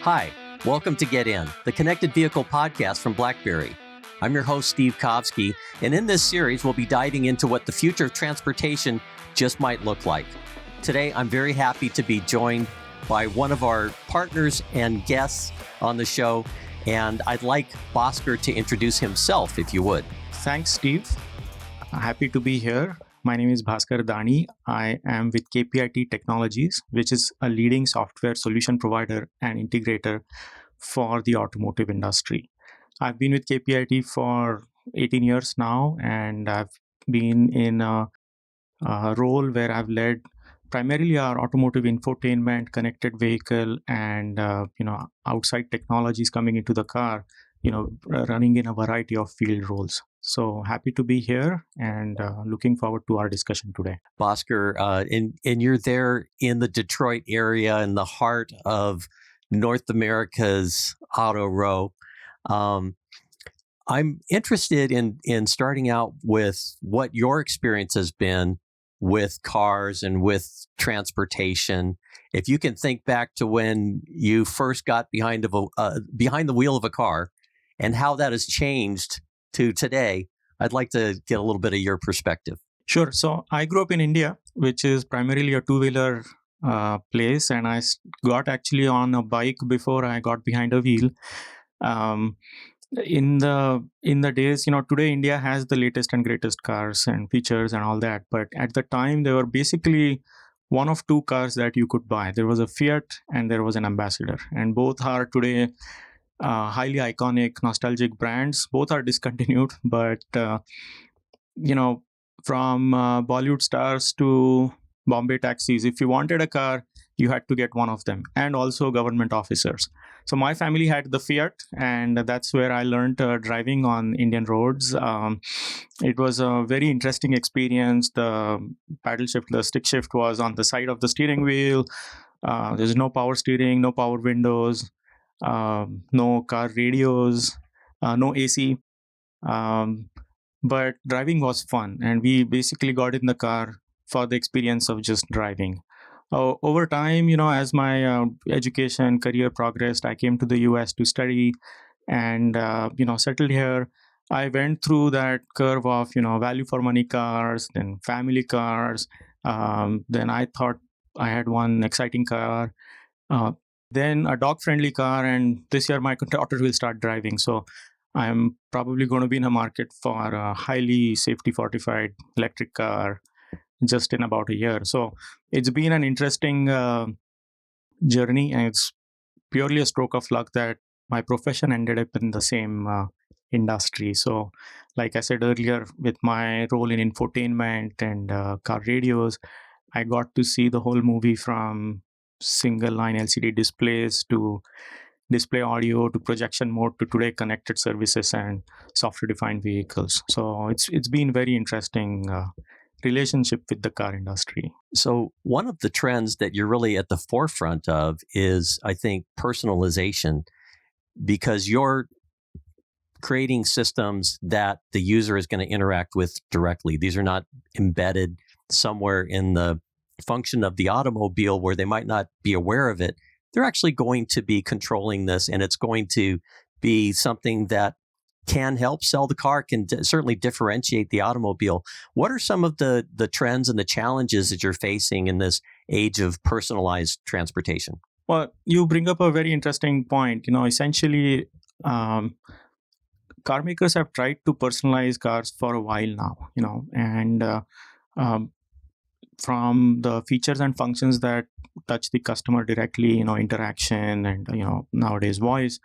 Hi, welcome to Get In, the connected vehicle podcast from BlackBerry. I'm your host, Steve Kovsky, and in this series, we'll be diving into what the future of transportation just might look like. Today, I'm very happy to be joined by one of our partners and guests on the show, and I'd like Bhaskar to introduce himself, if you would. Thanks, Steve. Happy to be here. My name is Bhaskar Dani. I am with KPIT Technologies, which is a leading software solution provider and integrator for the automotive industry. I've been with KPIT for 18 years now, and I've been in a role where I've led primarily our automotive infotainment, connected vehicle, and outside technologies coming into the car, running in a variety of field roles. So happy to be here and looking forward to our discussion today. Bhaskar, and you're there in the Detroit area in the heart of North America's auto row. I'm interested in starting out with what your experience has been with cars and with transportation. If you can think back to when you first got behind the wheel of a car and how that has changed to today, I'd like to get a little bit of your perspective. Sure. So I grew up in India, which is primarily a two-wheeler place, and I got actually on a bike before I got behind a wheel. In the days, today India has the latest and greatest cars and features and all that, but at the time there were basically one of two cars that you could buy. There was a Fiat and there was an Ambassador, and both are today highly iconic, nostalgic brands. Both are discontinued, but from Bollywood stars to Bombay taxis, if you wanted a car, you had to get one of them, and also government officers. So my family had the Fiat, and that's where I learned driving on Indian roads. It was a very interesting experience. The stick shift was on the side of the steering wheel. There's no power steering, no power windows. No car radios, no AC. But driving was fun, and we basically got in the car for the experience of just driving. Over time, as my education career progressed, I came to the US to study and, settled here. I went through that curve of, value for money cars, then family cars. Then I thought I had one exciting car. Then a dog-friendly car, and this year my daughter will start driving. So I'm probably going to be in a market for a highly safety-fortified electric car just in about a year. So it's been an interesting journey, and it's purely a stroke of luck that my profession ended up in the same industry. So like I said earlier, with my role in infotainment and car radios, I got to see the whole movie from single line LCD displays to display audio to projection mode to today connected services and software defined vehicles. So it's been very interesting relationship with the car industry. So one of the trends that you're really at the forefront of is, I think, personalization, because you're creating systems that the user is going to interact with directly. These are not embedded somewhere in the function of the automobile where they might not be aware of it. They're actually going to be controlling this, and it's going to be something that can help sell the car, can certainly differentiate the automobile. What are some of the trends and the challenges that you're facing in this age of personalized transportation? Well, you bring up a very interesting point. Essentially, car makers have tried to personalize cars for a while now, and from the features and functions that touch the customer directly, interaction and, nowadays voice,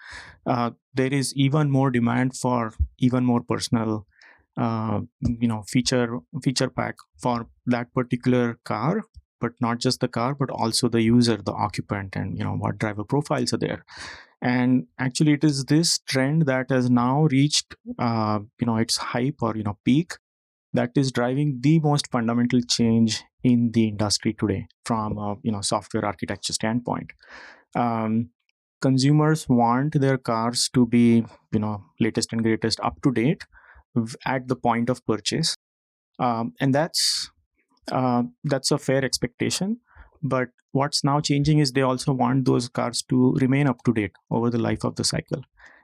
there is even more demand for even more personal, feature pack for that particular car, but not just the car, but also the user, the occupant, and, what driver profiles are there. And actually, it is this trend that has now reached, its hype or, peak, that is driving the most fundamental change in the industry today from a software architecture standpoint. Consumers want their cars to be latest and greatest, up to date at the point of purchase, and that's a fair expectation. But what's now changing is they also want those cars to remain up to date over the life of the cycle.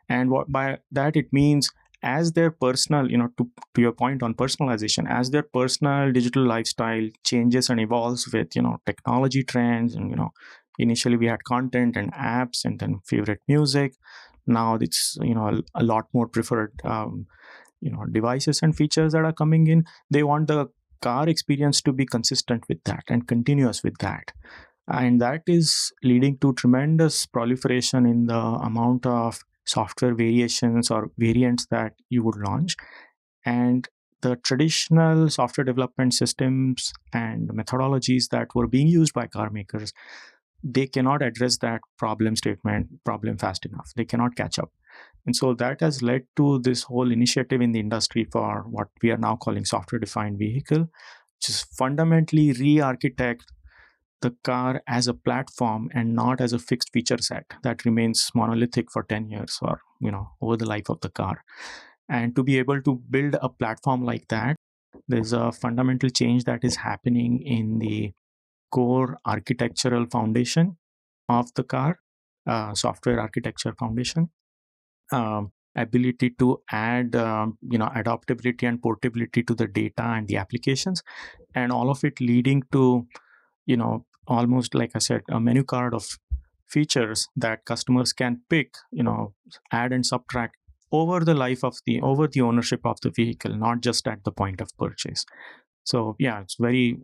And what by that it means, as their personal, to your point on personalization, as their personal digital lifestyle changes and evolves with, technology trends, and, initially we had content and apps and then favorite music. Now it's, a lot more preferred, devices and features that are coming in. They want the car experience to be consistent with that and continuous with that. And that is leading to tremendous proliferation in the amount of software variations or variants that you would launch. And the traditional software development systems and methodologies that were being used by car makers, they cannot address that problem fast enough. They cannot catch up. And so that has led to this whole initiative in the industry for what we are now calling software defined vehicle, which is fundamentally re-architect the car as a platform and not as a fixed feature set that remains monolithic for 10 years or, over the life of the car. And to be able to build a platform like that, there's a fundamental change that is happening in the core architectural foundation of the car, software architecture foundation, ability to add, adaptability and portability to the data and the applications, and all of it leading to, almost like I said, a menu card of features that customers can pick, add and subtract over the life of over the ownership of the vehicle, not just at the point of purchase. So yeah, it's very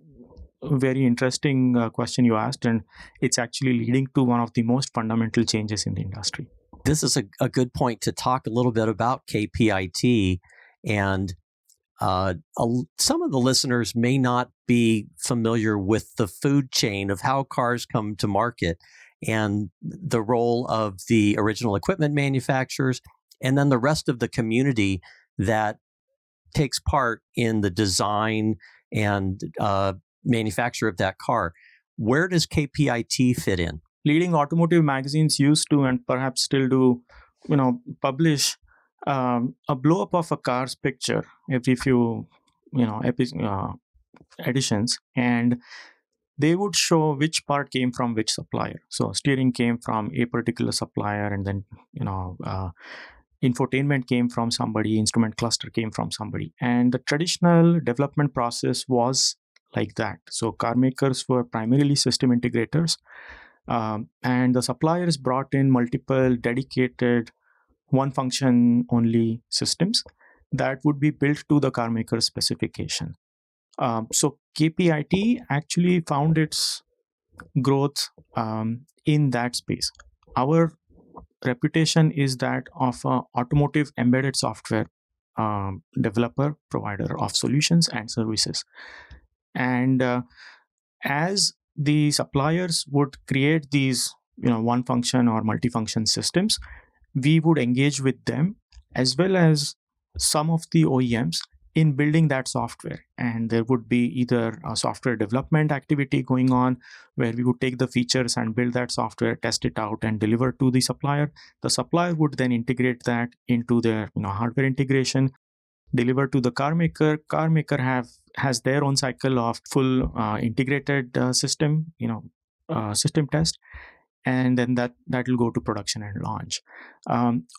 interesting question you asked, and it's actually leading to one of the most fundamental changes in the industry. This is a good point to talk a little bit about KPIT. And some of the listeners may not be familiar with the food chain of how cars come to market and the role of the original equipment manufacturers and then the rest of the community that takes part in the design and manufacture of that car. Where does KPIT fit in? Leading automotive magazines used to, and perhaps still do, publish a blow up of a car's picture every few, editions, and they would show which part came from which supplier. So steering came from a particular supplier, and then infotainment came from somebody, instrument cluster came from somebody, and the traditional development process was like that. So car makers were primarily system integrators, and the suppliers brought in multiple dedicated one function only systems that would be built to the car maker's specification. So KPIT actually found its growth in that space. Our reputation is that of an automotive embedded software developer, provider of solutions and services. And as the suppliers would create these, one function or multifunction systems, we would engage with them as well as some of the OEMs in building that software. And there would be either a software development activity going on where we would take the features and build that software, test it out, and deliver to the supplier. The supplier would then integrate that into their hardware integration, deliver to the car maker. Car maker has their own cycle of full integrated system, system test, and then that will go to production and launch.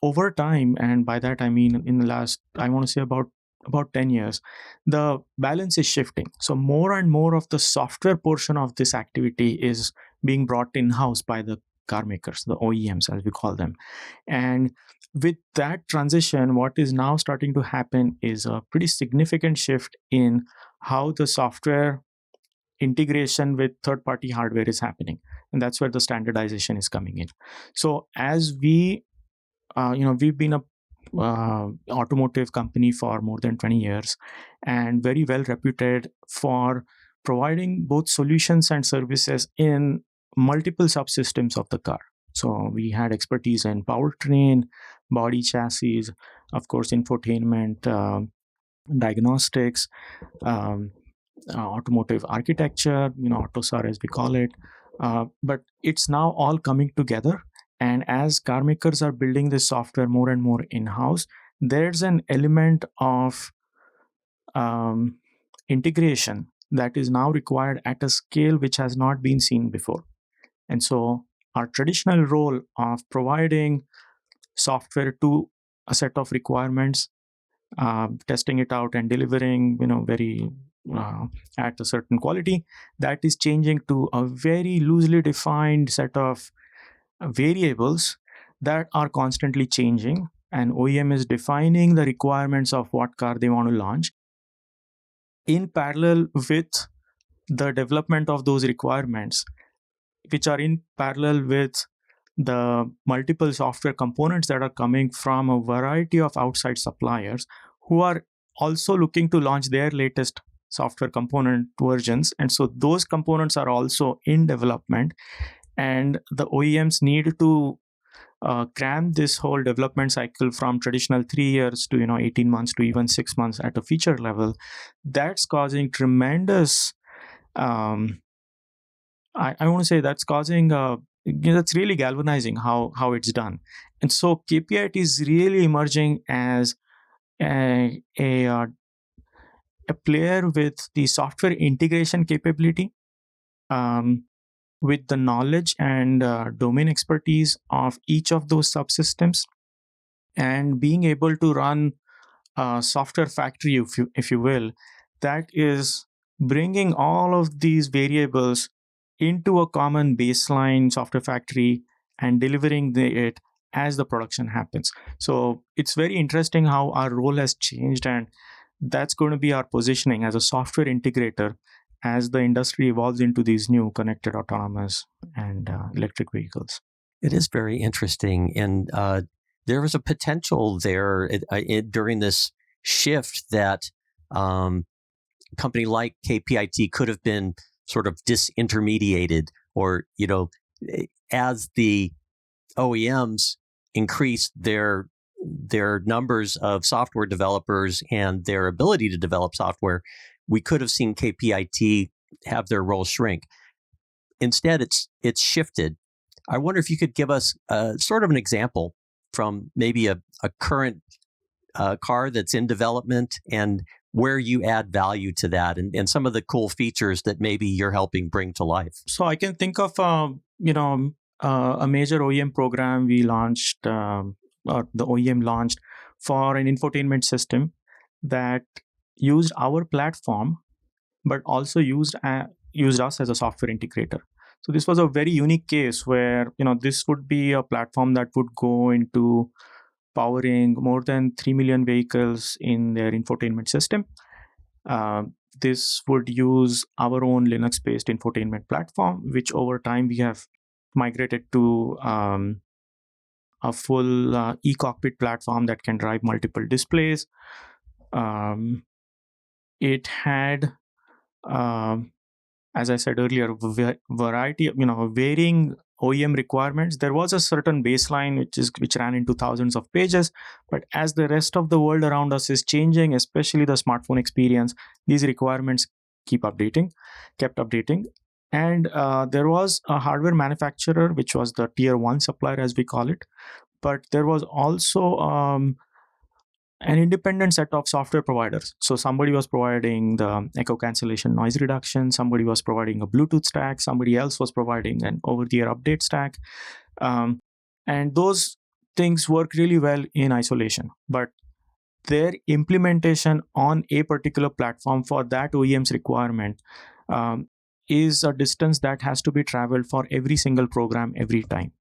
Over time, and by that I mean in the last, I want to say about 10 years, the balance is shifting. So more and more of the software portion of this activity is being brought in-house by the car makers, the OEMs as we call them. And with that transition, what is now starting to happen is a pretty significant shift in how the software integration with third-party hardware is happening. And that's where the standardization is coming in. So as we've been a automotive company for more than 20 years and very well reputed for providing both solutions and services in multiple subsystems of the car. So we had expertise in powertrain, body chassis, of course, infotainment, diagnostics, automotive architecture, AutoSAR as we call it. But it's now all coming together. And as car makers are building this software more and more in-house, there's an element of integration that is now required at a scale which has not been seen before. And so our traditional role of providing software to a set of requirements, testing it out and delivering, very at a certain quality, that is changing to a very loosely defined set of variables that are constantly changing. And OEM is defining the requirements of what car they want to launch in parallel with the development of those requirements, which are in parallel with the multiple software components that are coming from a variety of outside suppliers who are also looking to launch their latest software component versions. And so those components are also in development, and the OEMs need to cram this whole development cycle from traditional 3 years to 18 months to even 6 months at a feature level. That's causing tremendous I want to say that's causing that's really galvanizing how it's done. And so KPIT is really emerging as a a player with the software integration capability, um, with the knowledge and domain expertise of each of those subsystems, and being able to run a software factory, if you will, that is bringing all of these variables into a common baseline software factory and delivering it as the production happens. So it's very interesting how our role has changed, and that's going to be our positioning as a software integrator as the industry evolves into these new connected autonomous and electric vehicles. It is very interesting. And there was a potential there during this shift that a company like KPIT could have been sort of disintermediated, or, as the OEMs increased their numbers of software developers and their ability to develop software, we could have seen KPIT have their role shrink. Instead, it's shifted. I wonder if you could give us sort of an example from maybe a current car that's in development, and where you add value to that, and some of the cool features that maybe you're helping bring to life. So I can think of a major OEM program we launched, or the OEM launched, for an infotainment system that used our platform, but also used us as a software integrator. So this was a very unique case where this would be a platform that would go into powering more than 3 million vehicles in their infotainment system. This would use our own Linux-based infotainment platform, which over time we have migrated to a full e-cockpit platform that can drive multiple displays. It had, as I said earlier, variety of varying OEM requirements. There was a certain baseline which ran into thousands of pages, but as the rest of the world around us is changing, especially the smartphone experience, these requirements kept updating. And there was a hardware manufacturer, which was the tier 1 supplier, as we call it, but there was also an independent set of software providers. So somebody was providing the echo cancellation noise reduction, somebody was providing a Bluetooth stack, somebody else was providing an over-the-air update stack. And those things work really well in isolation, but their implementation on a particular platform for that OEM's requirement is a distance that has to be traveled for every single program every time.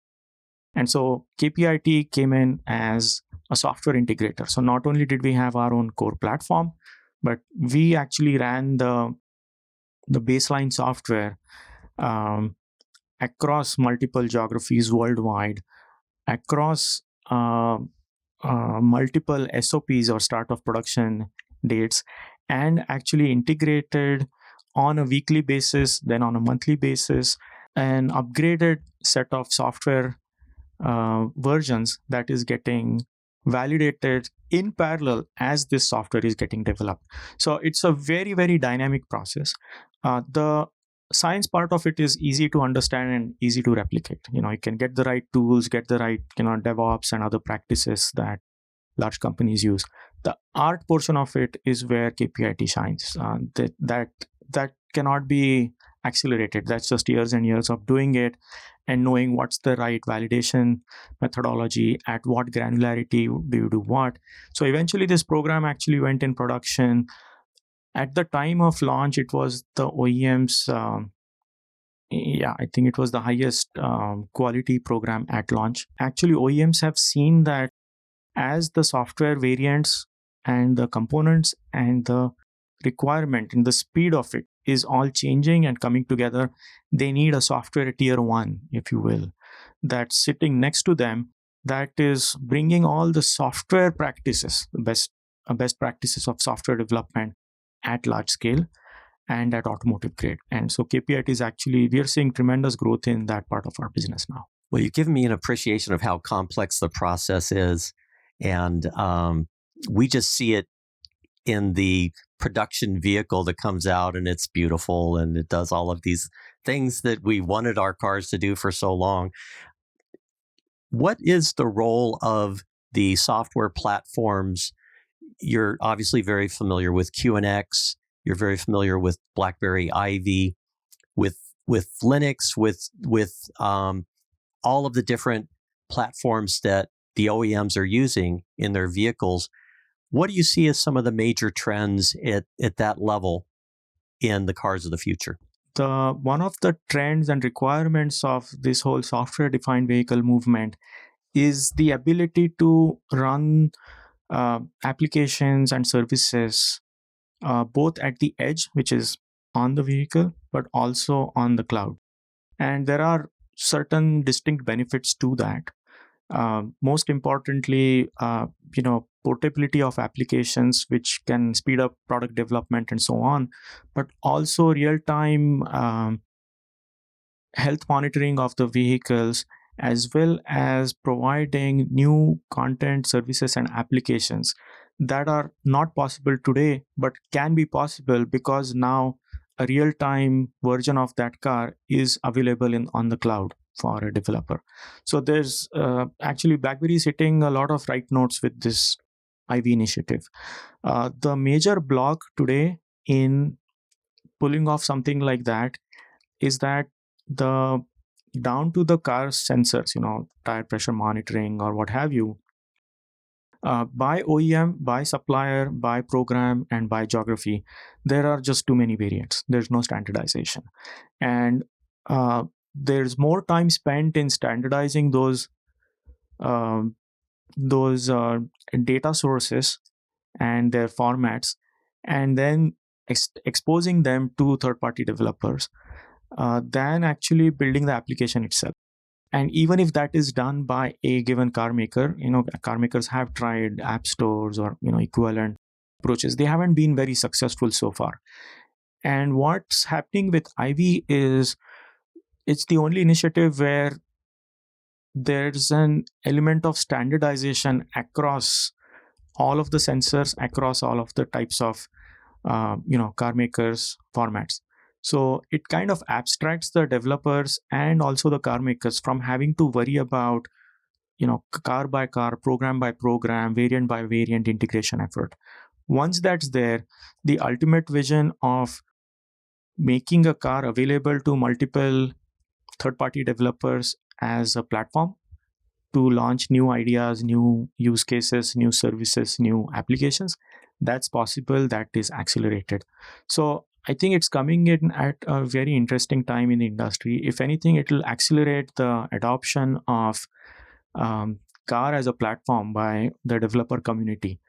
And so KPIT came in as a software integrator. So not only did we have our own core platform, but we actually ran the baseline software across multiple geographies worldwide, across multiple SOPs or start of production dates, and actually integrated on a weekly basis, then on a monthly basis, an upgraded set of software versions that is getting validated in parallel as this software is getting developed. So it's a very, very dynamic process. The science part of it is easy to understand and easy to replicate. You can get the right tools, get the right DevOps and other practices that large companies use. The art portion of it is where KPIT shines. That that cannot be accelerated. That's just years and years of doing it and knowing what's the right validation methodology, at what granularity do you do what. So eventually this program actually went in production. At the time of launch, it was the OEM's, I think it was the highest quality program at launch. Actually, OEMs have seen that as the software variants and the components and the requirement and the speed of it is all changing and coming together, they need a software tier one, if you will, that's sitting next to them, that is bringing all the software practices, the best practices of software development at large scale and at automotive grade. And so KPIT is actually, we are seeing tremendous growth in that part of our business now. Well, you've given me an appreciation of how complex the process is. And we just see it in the production vehicle that comes out, and it's beautiful and it does all of these things that we wanted our cars to do for so long. What is the role of the software platforms? You're obviously very familiar with QNX. You're very familiar with BlackBerry Ivy, with Linux, with all of the different platforms that the OEMs are using in their vehicles. What do you see as some of the major trends at that level in the cars of the future? One of the trends and requirements of this whole software-defined vehicle movement is the ability to run applications and services both at the edge, which is on the vehicle, but also on the cloud. And there are certain distinct benefits to that. Most importantly, portability of applications, which can speed up product development and so on, but also real-time health monitoring of the vehicles, as well as providing new content, services, and applications that are not possible today, but can be possible because now a real-time version of that car is available on the cloud for a developer. So there's actually BlackBerry is hitting a lot of right notes with this IV initiative. The major block today in pulling off something like that is that the down to the car sensors, tire pressure monitoring or what have you, by OEM, by supplier, by program, and by geography, there are just too many variants. There's no standardization. And there's more time spent in standardizing those data sources and their formats, and then exposing them to third-party developers than actually building the application itself. And even if that is done by a given car maker, car makers have tried app stores or equivalent approaches. They haven't been very successful so far. And what's happening with Ivy is it's the only initiative where there's an element of standardization across all of the sensors, across all of the types of car makers formats. So it kind of abstracts the developers and also the car makers from having to worry about car by car, program by program, variant by variant integration effort. Once that's there, the ultimate vision of making a car available to multiple third-party developers as a platform to launch new ideas, new use cases, new services, new applications, that's possible, that is accelerated. So I think it's coming in at a very interesting time in the industry. If anything, it will accelerate the adoption of car as a platform by the developer community.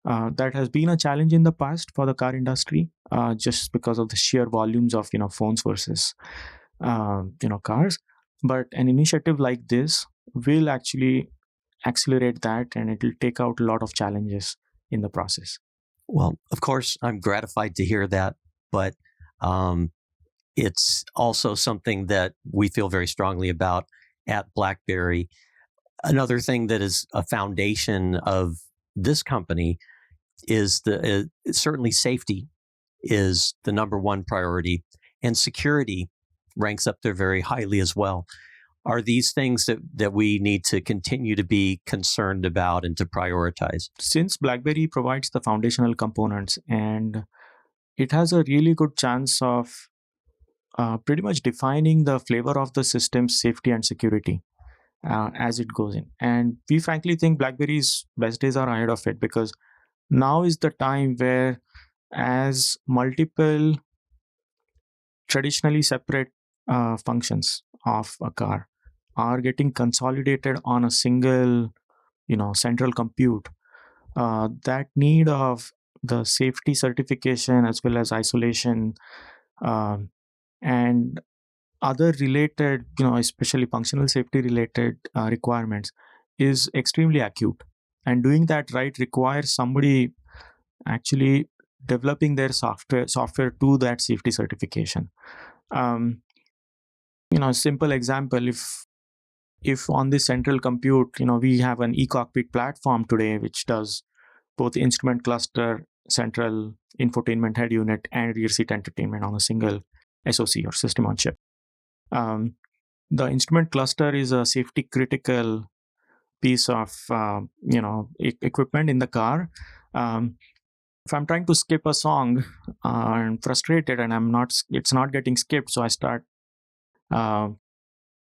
That has been a challenge in the past for the car industry, just because of the sheer volumes of phones versus cars. But an initiative like this will actually accelerate that, and it will take out a lot of challenges in the process. Well, of course, I'm gratified to hear that, but it's also something that we feel very strongly about at BlackBerry. Another thing that is a foundation of this company is certainly safety is the number one priority, and security ranks up there very highly as well. Are these things that we need to continue to be concerned about and to prioritize? Since BlackBerry provides the foundational components and it has a really good chance of pretty much defining the flavor of the system's safety and security as it goes in. And we frankly think BlackBerry's best days are ahead of it, because now is the time where, as multiple traditionally separate functions of a car are getting consolidated on a single, central compute, that need of the safety certification as well as isolation, um, and other related, especially functional safety related requirements, is extremely acute. And doing that right requires somebody actually developing their software to that safety certification. um, a simple example, if on this central compute, we have an e-cockpit platform today which does both instrument cluster, central infotainment head unit, and rear seat entertainment on a single SoC or system on chip. um, the instrument cluster is a safety critical piece of equipment in the car. If I'm trying to skip a song, I'm frustrated and it's not getting skipped, so I start uh,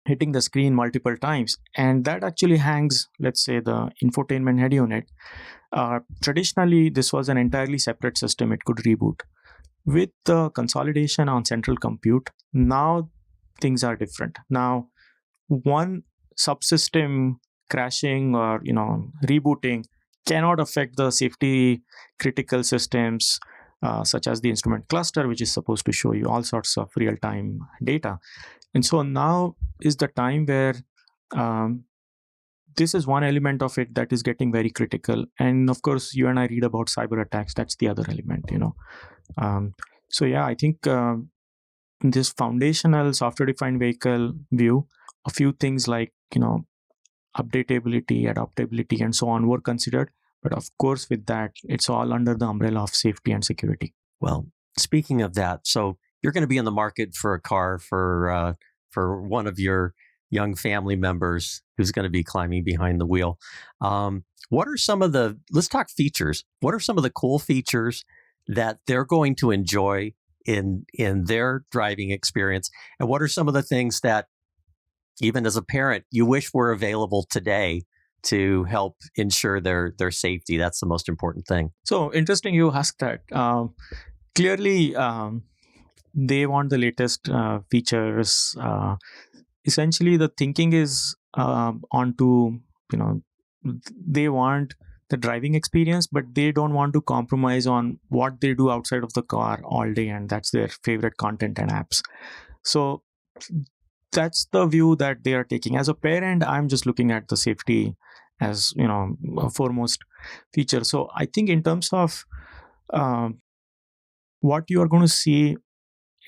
hitting the screen multiple times, and that actually hangs, let's say, the infotainment head unit. Traditionally this was an entirely separate system, it could reboot. With the consolidation on central compute, now things are different. Now one subsystem crashing or rebooting cannot affect the safety critical systems, such as the instrument cluster, which is supposed to show you all sorts of real-time data. And so now is the time where um, this is one element of it that is getting very critical. And of course, you and I read about cyber attacks. That's the other element. So yeah, I think this foundational software-defined vehicle view, a few things like updatability, adaptability, and so on were considered. But of course, with that, it's all under the umbrella of safety and security. Well, speaking of that, so you're going to be in the market for a car for one of your young family members who's going to be climbing behind the wheel. What are some of the, let's talk features. What are some of the cool features that they're going to enjoy in their driving experience? And what are some of the things that, even as a parent, you wish were available today to help ensure their safety? That's the most important thing. So interesting you ask that. Clearly, they want the latest features. Essentially, the thinking is onto, they want the driving experience, but they don't want to compromise on what they do outside of the car all day, and that's their favorite content and apps. So that's the view that they are taking. As a parent, I'm just looking at the safety as a foremost feature. So I think in terms of what you are going to see,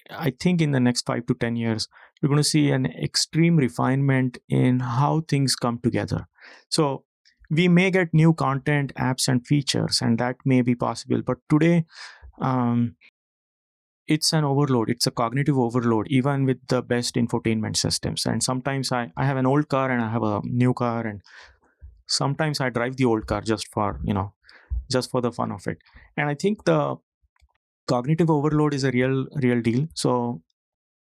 I think in the next 5 to 10 years, you're going to see an extreme refinement in how things come together. So we may get new content, apps, and features, and that may be possible. But today, it's an overload. It's a cognitive overload, even with the best infotainment systems. And sometimes I have an old car and I have a new car, and sometimes I drive the old car just for the fun of it. And I think the cognitive overload is a real deal. So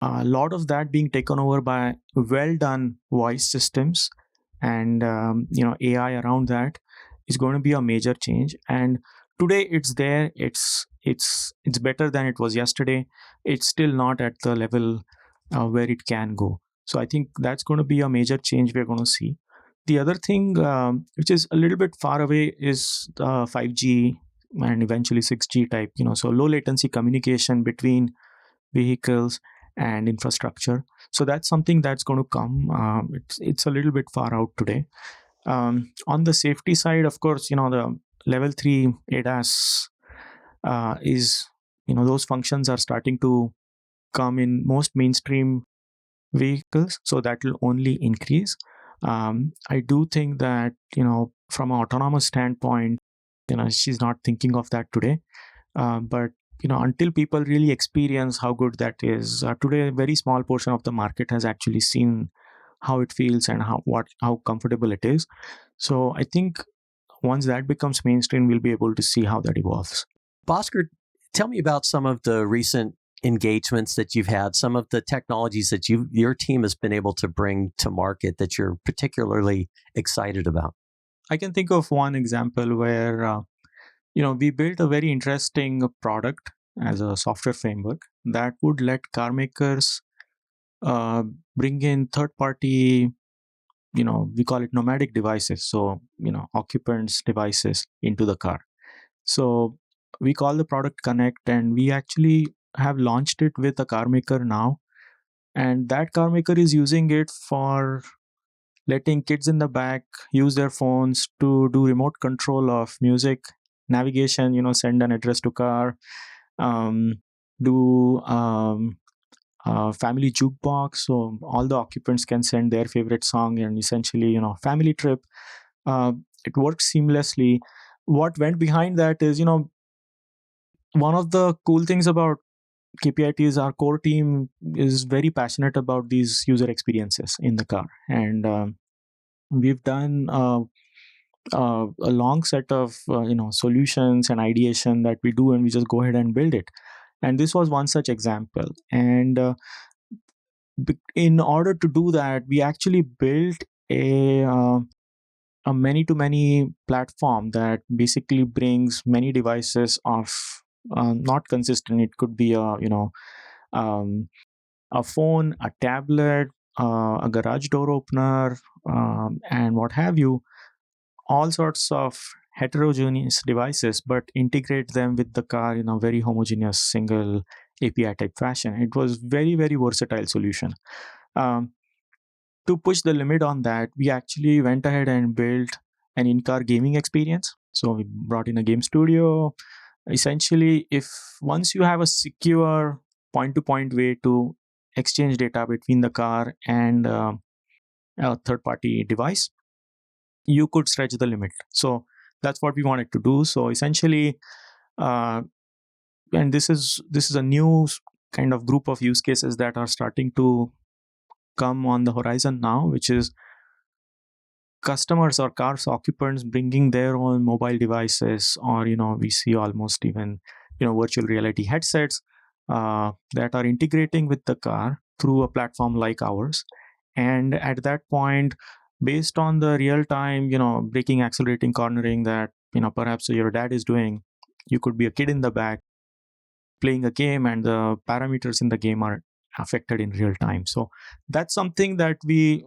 a lot of that being taken over by well done voice systems and AI around that is going to be a major change. And today it's there. It's better than it was yesterday. It's still not at the level where it can go. So I think that's going to be a major change we're going to see. The other thing, which is a little bit far away, is 5G and eventually 6G type. So low latency communication between vehicles and infrastructure. So that's something that's going to come. It's a little bit far out today. On the safety side, of course, the level 3 ADAS is, those functions are starting to come in most mainstream vehicles. So that will only increase. I do think that, from an autonomous standpoint, she's not thinking of that today. But until people really experience how good that is, today a very small portion of the market has actually seen how it feels and how comfortable it is. So I think once that becomes mainstream, we'll be able to see how that evolves. Bhaskar, Tell me about some of the recent engagements that you've had, some of the technologies that your team has been able to bring to market that you're particularly excited about. I can think of one example where we built a very interesting product as a software framework that would let car makers uh, bring in third party, we call it nomadic devices, so occupants devices into the car. So we call the product Connect, and we actually have launched it with a car maker now, and that car maker is using it for letting kids in the back use their phones to do remote control of music, navigation, send an address to car, um, do family jukebox, so all the occupants can send their favorite song, and essentially, family trip. uh, it works seamlessly. What went behind that is, one of the cool things about KPIT is our core team is very passionate about these user experiences in the car, and we've done a long set of solutions and ideation that we do, and we just go ahead and build it. And this was one such example. And in order to do that, we actually built a many to many platform that basically brings many devices of not consistent. It could be um, a phone, a tablet, a garage door opener, and what have you, all sorts of heterogeneous devices, but integrate them with the car in a very homogeneous single API type fashion. It was very, very versatile solution. Um, to push the limit on that, we actually went ahead and built an in-car gaming experience. So we brought in a game studio. Essentially, if once you have a secure point-to-point way to exchange data between the car and a third-party device, you could stretch the limit. So that's what we wanted to do. So essentially, uh, and this is a new kind of group of use cases that are starting to come on the horizon now, which is customers or cars occupants bringing their own mobile devices, or we see almost even virtual reality headsets that are integrating with the car through a platform like ours. And at that point, based on the real time braking, accelerating, cornering that perhaps your dad is doing, you could be a kid in the back playing a game, and the parameters in the game are affected in real time. So that's something that we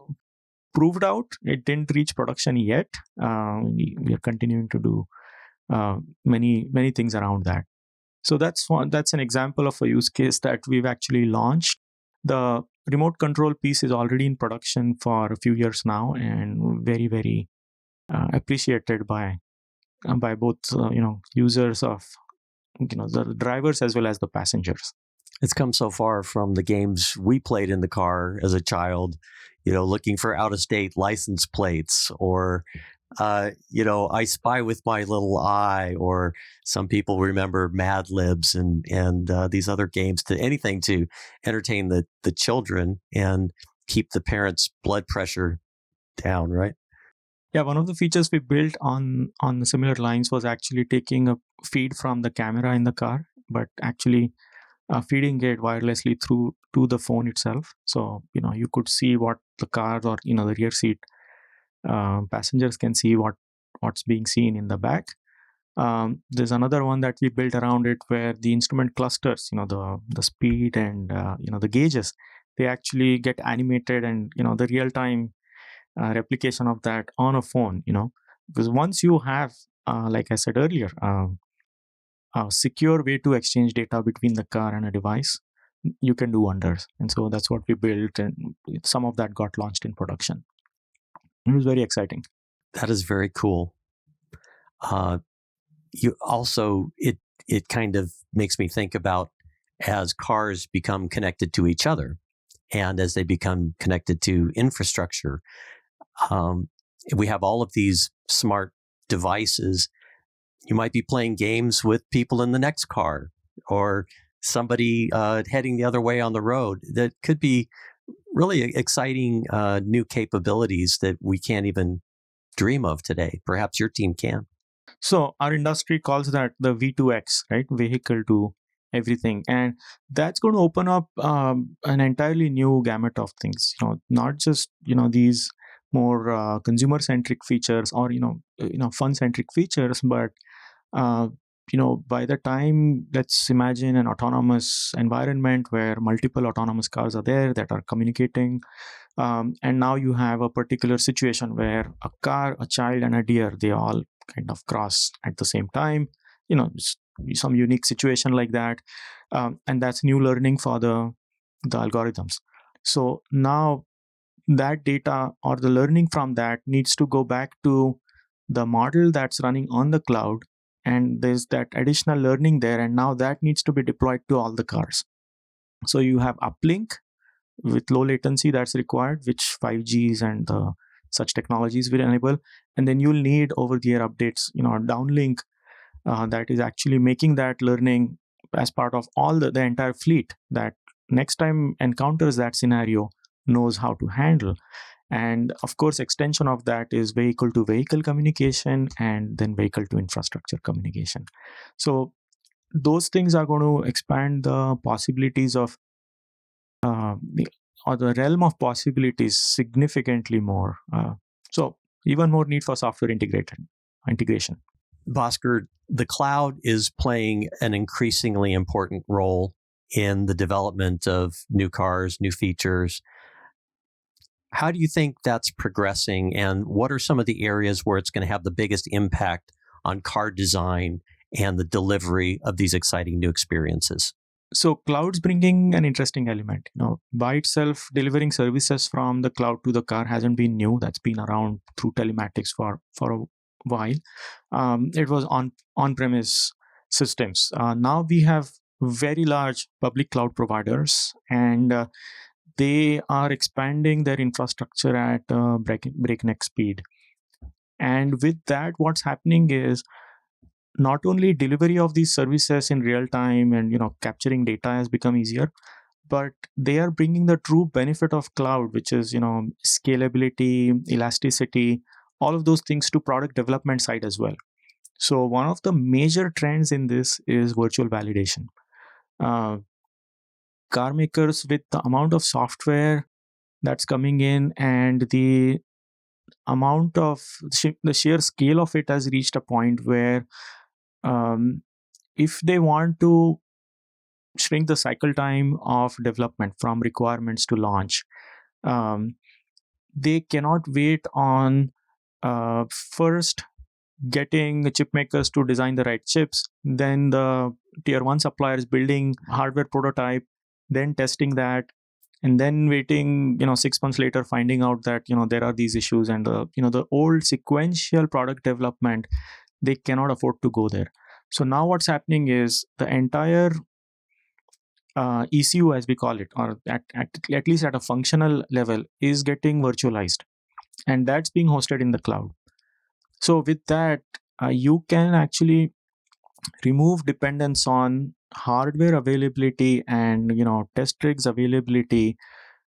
proved out. It didn't reach production yet. We are continuing to do many things around that. So that's an example of a use case that we've actually launched. The remote control piece is already in production for a few years now, and very, very appreciated by both users of the drivers as well as the passengers. It's come so far from the games we played in the car as a child, looking for out of state license plates, or I Spy with My Little Eye, or some people remember Mad Libs and these other games, to anything to entertain the children and keep the parents' blood pressure down, right? Yeah, one of the features we built on similar lines was actually taking a feed from the camera in the car, but actually feeding it wirelessly through to the phone itself. So you could see what the car, or the rear seat passengers can see what's being seen in the back. There's another one that we built around it where the instrument clusters, the speed and the gauges, they actually get animated, and the real time replication of that on a phone. Because once you have, like I said earlier, a secure way to exchange data between the car and a device, you can do wonders. And so that's what we built, and some of that got launched in production. It was very exciting. That is very cool. You also, it kind of makes me think about, as cars become connected to each other and as they become connected to infrastructure, we have all of these smart devices. You might be playing games with people in the next car, or somebody heading the other way on the road. That could be really exciting new capabilities that we can't even dream of today. Perhaps your team can. So our industry calls that the V2X, right? Vehicle to everything. And that's going to open up an entirely new gamut of things, not just, these more consumer centric features or, fun centric features, but uh, by the time, let's imagine an autonomous environment where multiple autonomous cars are there that are communicating, and now you have a particular situation where a car, a child, and a deer, they all kind of cross at the same time, some unique situation like that. And that's new learning for the algorithms. So now that data or the learning from that needs to go back to the model that's running on the cloud, and there's that additional learning there, and now that needs to be deployed to all the cars. So you have uplink with low latency that's required, which 5Gs and such technologies will enable. And then you'll need over the air updates, downlink, that is actually making that learning as part of all the entire fleet, that next time encounters that scenario knows how to handle. And of course, extension of that is vehicle to vehicle communication and then vehicle to infrastructure communication. So those things are going to expand the possibilities of the or the realm of possibilities significantly more. So even more need for software integration. Bhaskar, the cloud is playing an increasingly important role in the development of new cars, new features. How do you think that's progressing, and what are some of the areas where it's going to have the biggest impact on car design and the delivery of these exciting new experiences? So cloud's bringing an interesting element. By itself, delivering services from the cloud to the car hasn't been new. That's been around through telematics for a while. It was on-premise systems. Now we have very large public cloud providers, and they are expanding their infrastructure at breakneck speed. And with that, what's happening is not only delivery of these services in real time and capturing data has become easier, but they are bringing the true benefit of cloud, which is scalability, elasticity, all of those things to product development side as well. So one of the major trends in this is virtual validation. uh, Car makers, with the amount of software that's coming in and the amount of the sheer scale of it, has reached a point where um, if they want to shrink the cycle time of development from requirements to launch, um, they cannot wait on first getting the chip makers to design the right chips, then the tier one suppliers building hardware prototype, then testing that, and then waiting 6 months later finding out that there are these issues, and the old sequential product development, they cannot afford to go there. So now what's happening is the entire ECU, as we call it, or at least at a functional level, is getting virtualized, and that's being hosted in the cloud. So with that, you can actually remove dependence on hardware availability and test rigs availability,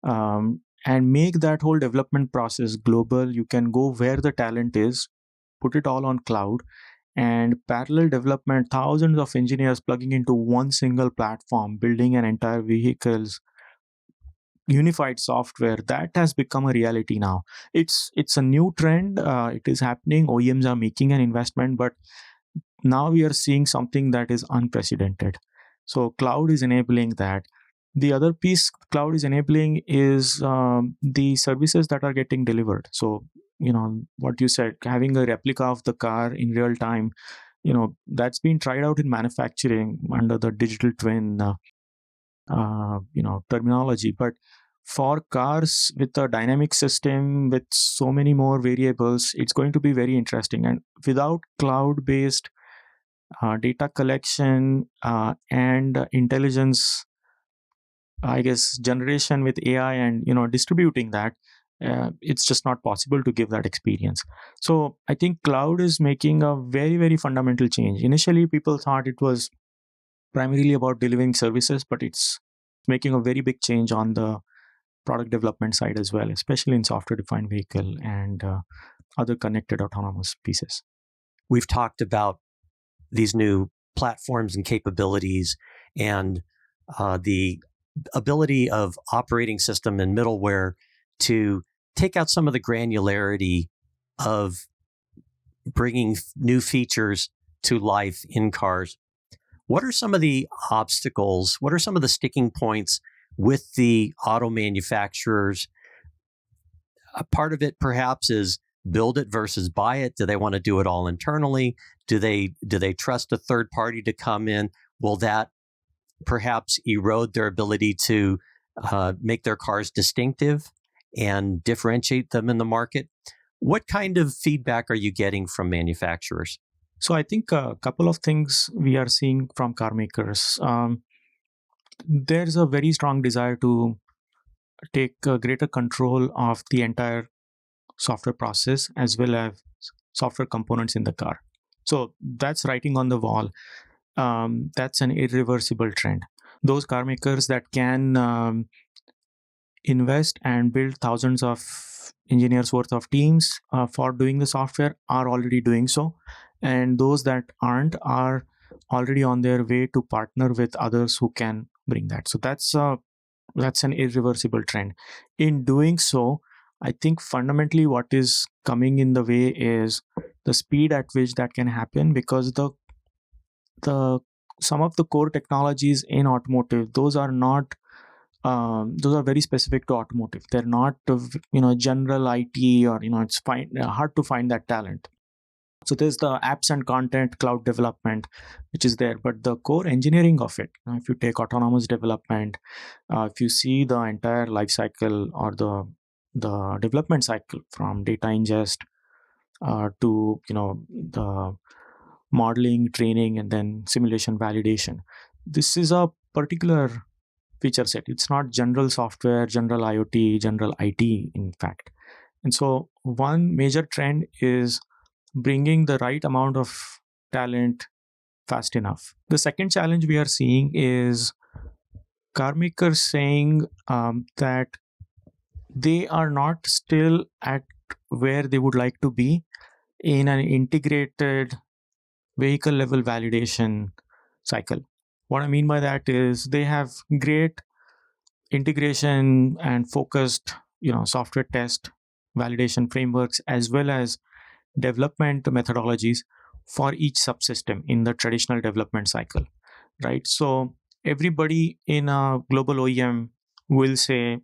and make that whole development process global. You can go where the talent is, put it all on cloud, and parallel development, thousands of engineers plugging into one single platform, building an entire vehicle's unified software, that has become a reality now. It's a new trend. It is happening. OEMs are making an investment, but now we are seeing something that is unprecedented. So cloud is enabling that. The other piece cloud is enabling is the services that are getting delivered. So what you said, having a replica of the car in real time, that's been tried out in manufacturing under the digital twin terminology. But for cars with a dynamic system with so many more variables, it's going to be very interesting. And without cloud based data collection and intelligence, I guess, generation with AI and distributing that, it's just not possible to give that experience. So I think cloud is making a very, very fundamental change. Initially, people thought it was primarily about delivering services, but it's making a very big change on the product development side as well, especially in software defined vehicle and other connected autonomous pieces. we've talked about these new platforms and capabilities and the ability of operating system and middleware to take out some of the granularity of bringing new features to life in cars. What are some of the obstacles? What are some of the sticking points with the auto manufacturers? A part of it perhaps is build it versus buy it. Do they want to do it all internally? Do they trust a third party to come in? Will that perhaps erode their ability to make their cars distinctive and differentiate them in the market? What kind of feedback are you getting from manufacturers? So I think a couple of things we are seeing from car makers. There's a very strong desire to take greater control of the entire software process as well as software components in the car. So that's writing on the wall. That's an irreversible trend. Those car makers that can invest and build thousands of engineers worth of teams for doing the software are already doing so. And those that aren't are already on their way to partner with others who can bring that. So that's an irreversible trend. In doing so, I think fundamentally what is coming in the way is the speed at which that can happen, because the some of the core technologies in automotive, those are very specific to automotive. They're not general IT, or it's hard to find that talent. So there's the apps and content cloud development, which is there, but the core engineering of it, if you take autonomous development, if you see the entire life cycle or the development cycle from data ingest to the modeling, training, and then simulation validation, this is a particular feature set. It's not general software, general IoT, general IT, in fact. And so one major trend is bringing the right amount of talent fast enough. The second challenge we are seeing is car makers saying that they are not still at where they would like to be in an integrated vehicle level validation cycle. What I mean by that is they have great integration and focused software test validation frameworks as well as development methodologies for each subsystem in the traditional development cycle, right? So everybody in a global OEM will say,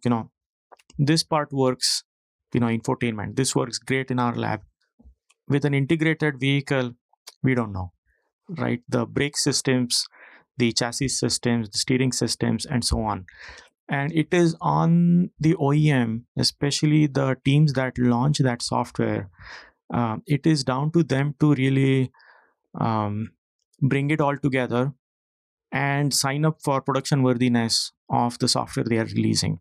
this part works, infotainment, this works great in our lab. With an integrated vehicle, we don't know, right? The brake systems, the chassis systems, the steering systems, and so on. And it is on the OEM, especially the teams that launch that software, it is down to them to really bring it all together and sign up for production worthiness of the software they are releasing.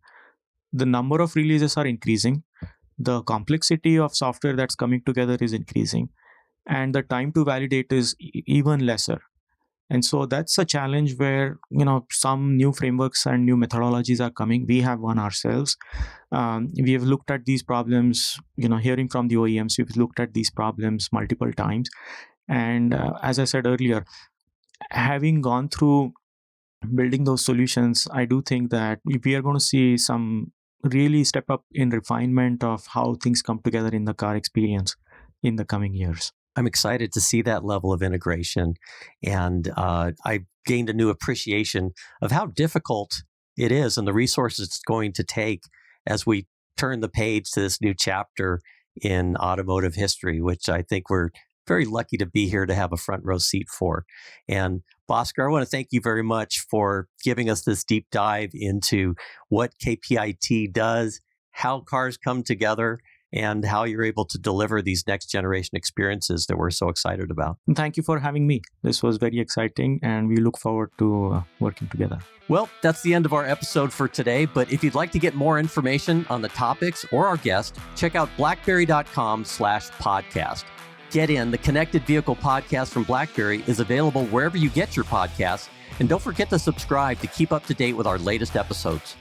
The number of releases are increasing. The complexity of software that's coming together is increasing. And the time to validate is even lesser. And so that's a challenge where, some new frameworks and new methodologies are coming. We have one ourselves. We have looked at these problems, hearing from the OEMs, we've looked at these problems multiple times. And as I said earlier, having gone through building those solutions, I do think that we are going to see some really step up in refinement of how things come together in the car experience in the coming years. I'm excited to see that level of integration. And I gained a new appreciation of how difficult it is and the resources it's going to take as we turn the page to this new chapter in automotive history, which I think we're very lucky to be here to have a front row seat for. And Bhaskar, I want to thank you very much for giving us this deep dive into what KPIT does, how cars come together, and how you're able to deliver these next generation experiences that we're so excited about. Thank you for having me. This was very exciting, and we look forward to working together. Well, that's the end of our episode for today, but if you'd like to get more information on the topics or our guest, check out blackberry.com/podcast. Get in. The Connected Vehicle Podcast from BlackBerry is available wherever you get your podcasts, and don't forget to subscribe to keep up to date with our latest episodes.